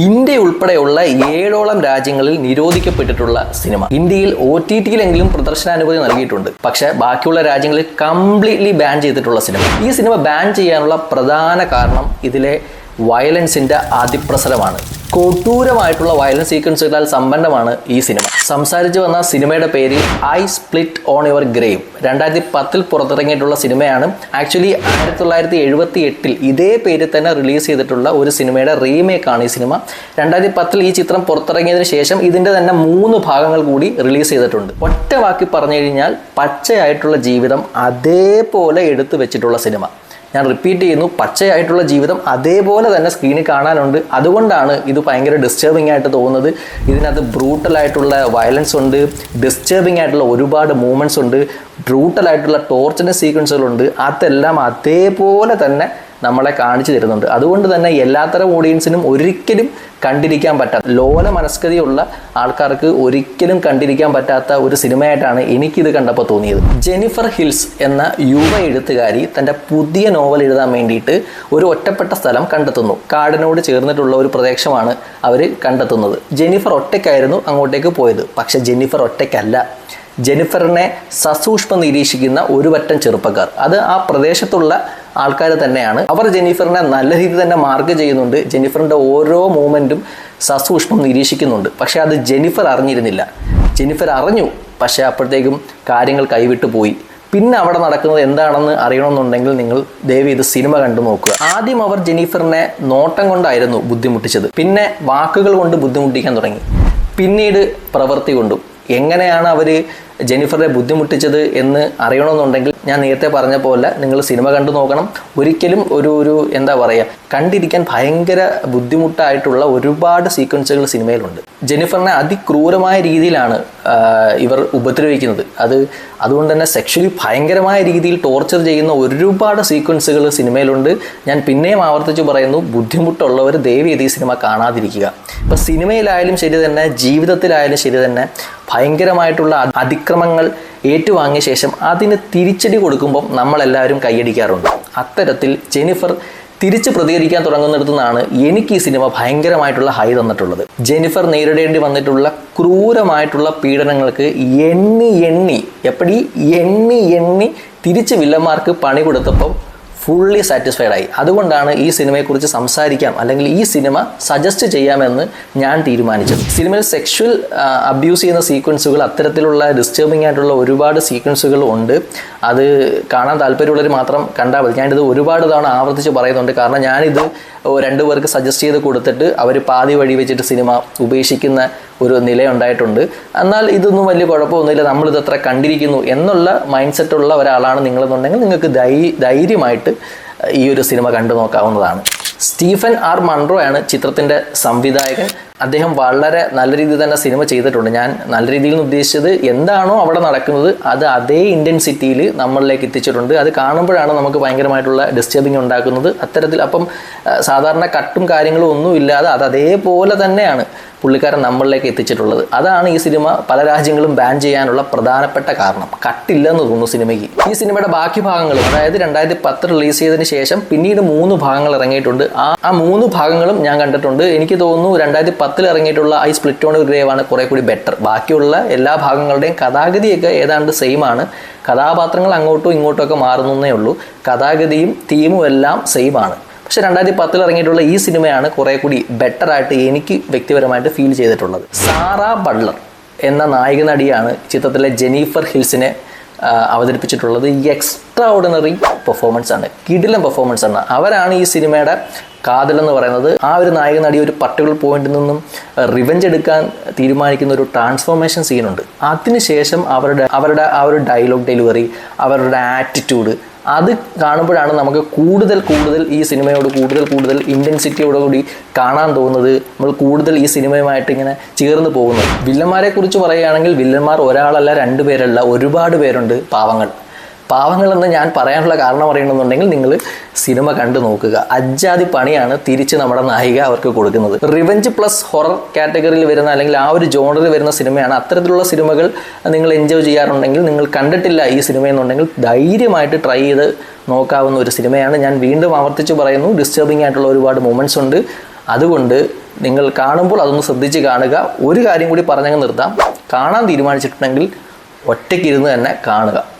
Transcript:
India ഉൾപ്പെടെയുള്ള 7ഓളം രാജ്യങ്ങളിൽ നിരോധിക്കപ്പെട്ടിട്ടുള്ള cinema ഇന്ത്യയിൽ OTT-യിലെങ്കിലും പ്രദർശനാനുമതി നൽകിയിട്ടുണ്ട്. പക്ഷേ ബാക്കിയുള്ള രാജ്യങ്ങളിൽ കംപ്ലീറ്റ്ലി ബാൻ ചെയ്തിട്ടുള്ള സിനിമ. ഈ സിനിമ ബാൻ ചെയ്യാനുള്ള പ്രധാന കാരണം ഇതിലെ വയലൻസിന്റെ അതിപ്രസരമാണ്. കൊടൂരമായിട്ടുള്ള വയലൻസ് സീക്വൻസുകളാൽ സമ്പന്നമാണ് ഈ സിനിമ. സംസാരിച്ചു വന്ന സിനിമയുടെ പേര് I split on your grave. 2010 പുറത്തിറങ്ങിയിട്ടുള്ള സിനിമയാണ്. ആക്ച്വലി 1978 ഇതേ പേരിൽ തന്നെ റിലീസ് ചെയ്തിട്ടുള്ള ഒരു സിനിമയുടെ റീമേക്കാണ് ഈ സിനിമ. 2010 ഈ ചിത്രം പുറത്തിറങ്ങിയതിനു ശേഷം ഇതിൻ്റെ തന്നെ 3 ഭാഗങ്ങൾ കൂടി റിലീസ് ചെയ്തിട്ടുണ്ട്. ഒറ്റ വാക്കി പറഞ്ഞു കഴിഞ്ഞാൽ പച്ചയായിട്ടുള്ള ജീവിതം അതേപോലെ എടുത്തു വെച്ചിട്ടുള്ള സിനിമ. ഞാൻ റിപ്പീറ്റ് ചെയ്യുന്നു, പച്ചയായിട്ടുള്ള ജീവിതം അതേപോലെ തന്നെ സ്ക്രീനിൽ കാണാനുണ്ട്. അതുകൊണ്ടാണ് ഇത് ഭയങ്കര ഡിസ്റ്റർബിംഗ് ആയിട്ട് തോന്നുന്നത്. ഇതിനകത്ത് ബ്രൂട്ടലായിട്ടുള്ള വയലൻസ് ഉണ്ട്, ഡിസ്റ്റർബിംഗ് ആയിട്ടുള്ള ഒരുപാട് മൂവ്മെൻറ്റ്സ് ഉണ്ട്, ബ്രൂട്ടലായിട്ടുള്ള ടോർച്ചറിൻ്റെ സീക്വൻസുകളുണ്ട്. അതെല്ലാം അതേപോലെ തന്നെ നമ്മളെ കാണിച്ചു തരുന്നുണ്ട്. അതുകൊണ്ട് തന്നെ എല്ലാത്തരം ഓഡിയൻസിനും ഒരിക്കലും കണ്ടിരിക്കാൻ പറ്റാത്ത, ലോല മനസ്കതയുള്ള ആൾക്കാർക്ക് ഒരിക്കലും കണ്ടിരിക്കാൻ പറ്റാത്ത ഒരു സിനിമയായിട്ടാണ് എനിക്കിത് കണ്ടപ്പോൾ തോന്നിയത്. ജെന്നിഫർ ഹിൽസ് എന്ന യുവ എഴുത്തുകാരി തൻ്റെ പുതിയ നോവൽ എഴുതാൻ വേണ്ടിയിട്ട് ഒരു ഒറ്റപ്പെട്ട സ്ഥലം കണ്ടെത്തുന്നു. കാടിനോട് ചേർന്നിട്ടുള്ള ഒരു പ്രദേശമാണ് അവർ കണ്ടെത്തുന്നത്. ജെന്നിഫർ ഒറ്റയ്ക്കായിരുന്നു അങ്ങോട്ടേക്ക് പോയത്. പക്ഷെ ജെന്നിഫർ ഒറ്റയ്ക്കല്ല. ജെന്നിഫറിനെ സസൂക്ഷ്മം നിരീക്ഷിക്കുന്ന ഒരു പറ്റം ചെറുപ്പക്കാർ, അത് ആ പ്രദേശത്തുള്ള ആൾക്കാർ തന്നെയാണ്. അവർ ജെന്നിഫറിനെ നല്ല രീതിയിൽ തന്നെ മാർക്ക് ചെയ്യുന്നുണ്ട്. ജെന്നിഫറിൻ്റെ ഓരോ മൂവ്മെൻറ്റും സസൂക്ഷ്മം നിരീക്ഷിക്കുന്നുണ്ട്. പക്ഷേ അത് ജെന്നിഫർ അറിഞ്ഞിരുന്നില്ല. ജെന്നിഫർ അറിഞ്ഞു, പക്ഷേ അപ്പോഴത്തേക്കും കാര്യങ്ങൾ കൈവിട്ടു പോയി. പിന്നെ അവിടെ നടക്കുന്നത് എന്താണെന്ന് അറിയണമെന്നുണ്ടെങ്കിൽ നിങ്ങൾ ദയവ് ഇത് സിനിമ കണ്ടു നോക്കുക. ആദ്യം അവർ ജെന്നിഫറിനെ നോട്ടം കൊണ്ടായിരുന്നു ബുദ്ധിമുട്ടിച്ചത്. പിന്നെ വാക്കുകൾ കൊണ്ട് ബുദ്ധിമുട്ടിക്കാൻ തുടങ്ങി. പിന്നീട് പ്രവൃത്തി കൊണ്ടും. എങ്ങനെയാണ് അവർ ജെന്നിഫറെ ബുദ്ധിമുട്ടിച്ചത് എന്ന് അറിയണമെന്നുണ്ടെങ്കിൽ ഞാൻ നേരത്തെ പറഞ്ഞ പോലെ നിങ്ങൾ സിനിമ കണ്ടു നോക്കണം. ഒരിക്കലും ഒരു എന്താ പറയുക, കണ്ടിരിക്കാൻ ഭയങ്കര ബുദ്ധിമുട്ടായിട്ടുള്ള ഒരുപാട് സീക്വൻസുകൾ സിനിമയിലുണ്ട്. ജെന്നിഫറിനെ അതിക്രൂരമായ രീതിയിലാണ് ഇവർ ഉപദ്രവിക്കുന്നത്. അതുകൊണ്ട് തന്നെ സെക്ഷലി ഭയങ്കരമായ രീതിയിൽ ടോർച്ചർ ചെയ്യുന്ന ഒരുപാട് സീക്വൻസുകൾ സിനിമയിലുണ്ട്. ഞാൻ പിന്നെയും ആവർത്തിച്ച് പറയുന്നു, ബുദ്ധിമുട്ടുള്ളവർ ദയവേത് ഈ സിനിമ കാണാതിരിക്കുക. ഇപ്പം സിനിമയിലായാലും ശരി തന്നെ, ജീവിതത്തിലായാലും ശരി തന്നെ, ഭയങ്കരമായിട്ടുള്ള അതിക്രമങ്ങൾ ഏറ്റുവാങ്ങിയ ശേഷം അതിന് തിരിച്ചടി കൊടുക്കുമ്പം നമ്മളെല്ലാവരും കൈയടിക്കാറുണ്ട്. അത്തരത്തിൽ ജെന്നിഫർ തിരിച്ച് പ്രതികരിക്കാൻ തുടങ്ങുന്നിടത്തു നിന്നാണ് എനിക്ക് ഈ സിനിമ ഭയങ്കരമായിട്ടുള്ള ഹൈ തന്നിട്ടുള്ളത്. ജെന്നിഫർ നേരിടേണ്ടി വന്നിട്ടുള്ള ക്രൂരമായിട്ടുള്ള പീഡനങ്ങൾക്ക് എണ്ണി തിരിച്ച് വില്ലന്മാർക്ക് പണി കൊടുത്തപ്പം ഫുള്ളി സാറ്റിസ്ഫൈഡ് ആയി. അതുകൊണ്ടാണ് ഈ സിനിമയെക്കുറിച്ച് സംസാരിക്കാം, അല്ലെങ്കിൽ ഈ സിനിമ സജസ്റ്റ് ചെയ്യാമെന്ന് ഞാൻ തീരുമാനിച്ചത്. സിനിമയിൽ സെക്ഷൽ അബ്യൂസ് ചെയ്യുന്ന സീക്വൻസുകൾ, അത്തരത്തിലുള്ള ഡിസ്റ്റർബിംഗ് ആയിട്ടുള്ള ഒരുപാട് സീക്വൻസുകൾ ഉണ്ട്. അത് കാണാൻ താല്പര്യമുള്ളവർ മാത്രം കണ്ടാൽ മതി. ഞാനിത് ഒരുപാട് തവണ ആവർത്തിച്ച് പറയുന്നുണ്ട്. കാരണം ഞാനിത് 2 പേർക്ക് സജസ്റ്റ് ചെയ്ത് കൊടുത്തിട്ട് അവർ പാതി വഴി വെച്ചിട്ട് സിനിമ ഉപേക്ഷിക്കുന്ന ഒരു നിലയുണ്ടായിട്ടുണ്ട്. എന്നാൽ ഇതൊന്നും വലിയ കുഴപ്പമൊന്നുമില്ല, നമ്മളിതത്ര കണ്ടിരിക്കുന്നു എന്നുള്ള മൈൻഡ് സെറ്റുള്ള ഒരാളാണ് നിങ്ങളെന്നുണ്ടെങ്കിൽ നിങ്ങൾക്ക് ധൈര്യമായിട്ട് ഈ ഒരു സിനിമ കണ്ടു നോക്കാവുന്നതാണ്. സ്റ്റീഫൻ ആർ മൺറോ ആണ് ചിത്രത്തിൻ്റെ സംവിധായകൻ. അദ്ദേഹം വളരെ നല്ല രീതിയിൽ തന്നെ സിനിമ ചെയ്തിട്ടുണ്ട്. ഞാൻ നല്ല രീതിയിൽ ഉദ്ദേശിച്ചത് എന്താണോ അവിടെ നടക്കുന്നത് അത് അതേ ഇൻറ്റൻസിറ്റിയിൽ നമ്മളിലേക്ക് എത്തിച്ചിട്ടുണ്ട്. അത് കാണുമ്പോഴാണ് നമുക്ക് ഭയങ്കരമായിട്ടുള്ള ഡിസ്റ്റർബിങ് ഉണ്ടാക്കുന്നത്. അത്തരത്തിൽ അപ്പം സാധാരണ കട്ടും കാര്യങ്ങളും ഒന്നും ഇല്ലാതെ അത് അതേപോലെ തന്നെയാണ് പുള്ളിക്കാരൻ നമ്മളിലേക്ക് എത്തിച്ചിട്ടുള്ളത്. അതാണ് ഈ സിനിമ പല രാജ്യങ്ങളും ബാൻ ചെയ്യാനുള്ള പ്രധാനപ്പെട്ട കാരണം. കട്ടില്ലെന്ന് തോന്നുന്നു സിനിമയ്ക്ക്. ഈ സിനിമയുടെ ബാക്കി ഭാഗങ്ങളും, അതായത് 2010 റിലീസ് ചെയ്തതിന് ശേഷം പിന്നീട് 3 ഭാഗങ്ങൾ ഇറങ്ങിയിട്ടുണ്ട്. ആ 3 ഭാഗങ്ങളും ഞാൻ കണ്ടിട്ടുണ്ട്. എനിക്ക് തോന്നുന്നു 2010 ഇറങ്ങിയിട്ടുള്ള ഐ സ്പ്ലിറ്റ് ഓൺ ഗ്രേവ് ആണ് കുറെ കൂടി ബെറ്റർ. ബാക്കിയുള്ള എല്ലാ ഭാഗങ്ങളുടെയും കഥാഗതിയൊക്കെ ഏതാണ്ട് സെയിം ആണ്. കഥാപാത്രങ്ങൾ അങ്ങോട്ടും ഇങ്ങോട്ടും ഒക്കെ മാറുന്നേ ഉള്ളൂ. കഥാഗതിയും തീമും എല്ലാം സെയിം ആണ്. പക്ഷെ 2010 ഇറങ്ങിയിട്ടുള്ള ഈ സിനിമയാണ് കുറെ കൂടി ബെറ്ററായിട്ട് എനിക്ക് വ്യക്തിപരമായിട്ട് ഫീൽ ചെയ്തിട്ടുള്ളത്. സാറ ബട്ട്ലർ എന്ന നായിക നടിയാണ് ചിത്രത്തിലെ ജെന്നിഫർ ഹിൽസിനെ അവതരിപ്പിച്ചിട്ടുള്ളത്. എക്സ്ട്രാ ഓർഡിനറി പെർഫോമൻസ് ആണ്, കിടിലൻ പെർഫോമൻസ് ആണ്. അവരാണ് ഈ സിനിമയുടെ കാതലെന്ന് പറയുന്നത്. ആ ഒരു നായിക നടി ഒരു പർട്ടിക്കുലർ പോയിന്റിൽ നിന്നും റിവെഞ്ച് എടുക്കാൻ തീരുമാനിക്കുന്ന ഒരു ട്രാൻസ്ഫോർമേഷൻ സീനുണ്ട്. അതിനുശേഷം അവരുടെ ആ ഒരു ഡയലോഗ് ഡെലിവറി, അവരുടെ ആറ്റിറ്റ്യൂഡ്, അത് കാണുമ്പോഴാണ് നമുക്ക് കൂടുതൽ ഈ സിനിമയോട് കൂടുതൽ ഇൻറ്റൻസിറ്റിയോടുകൂടി കാണാൻ തോന്നുന്നത്. നമ്മൾ കൂടുതൽ ഈ സിനിമയുമായിട്ട് ഇങ്ങനെ ചേർന്ന് പോകുന്നത്. വില്ലന്മാരെ കുറിച്ച് പറയുകയാണെങ്കിൽ വില്ലന്മാർ ഒരാളല്ല, 2 പേരല്ല, ഒരുപാട് പേരുണ്ട്. പാവങ്ങളെന്ന് ഞാൻ പറയാനുള്ള കാരണം അറിയണമെന്നുണ്ടെങ്കിൽ നിങ്ങൾ സിനിമ കണ്ടു നോക്കുക. അജ്ജാതി പണിയാണ് തിരിച്ച് നമ്മുടെ നായിക അവർക്ക് കൊടുക്കുന്നത്. റിവെഞ്ച് പ്ലസ് ഹൊറർ കാറ്റഗറിയിൽ വരുന്ന, അല്ലെങ്കിൽ ആ ഒരു ജോണറിൽ വരുന്ന സിനിമയാണ്. അത്തരത്തിലുള്ള സിനിമകൾ നിങ്ങൾ എൻജോയ് ചെയ്യാറുണ്ടെങ്കിൽ, നിങ്ങൾ കണ്ടിട്ടില്ല ഈ സിനിമയെന്നുണ്ടെങ്കിൽ ധൈര്യമായിട്ട് ട്രൈ ചെയ്ത് നോക്കാവുന്ന ഒരു സിനിമയാണ്. ഞാൻ വീണ്ടും ആവർത്തിച്ച് പറയുന്നു, ഡിസ്റ്റർബിംഗ് ആയിട്ടുള്ള ഒരുപാട് മൊമെൻറ്റ്സ് ഉണ്ട്. അതുകൊണ്ട് നിങ്ങൾ കാണുമ്പോൾ അതൊന്ന് ശ്രദ്ധിച്ച് കാണുക. ഒരു കാര്യം കൂടി പറഞ്ഞങ്ങ് നിർത്താം, കാണാൻ തീരുമാനിച്ചിട്ടുണ്ടെങ്കിൽ ഒറ്റയ്ക്കിരുന്ന് തന്നെ കാണുക.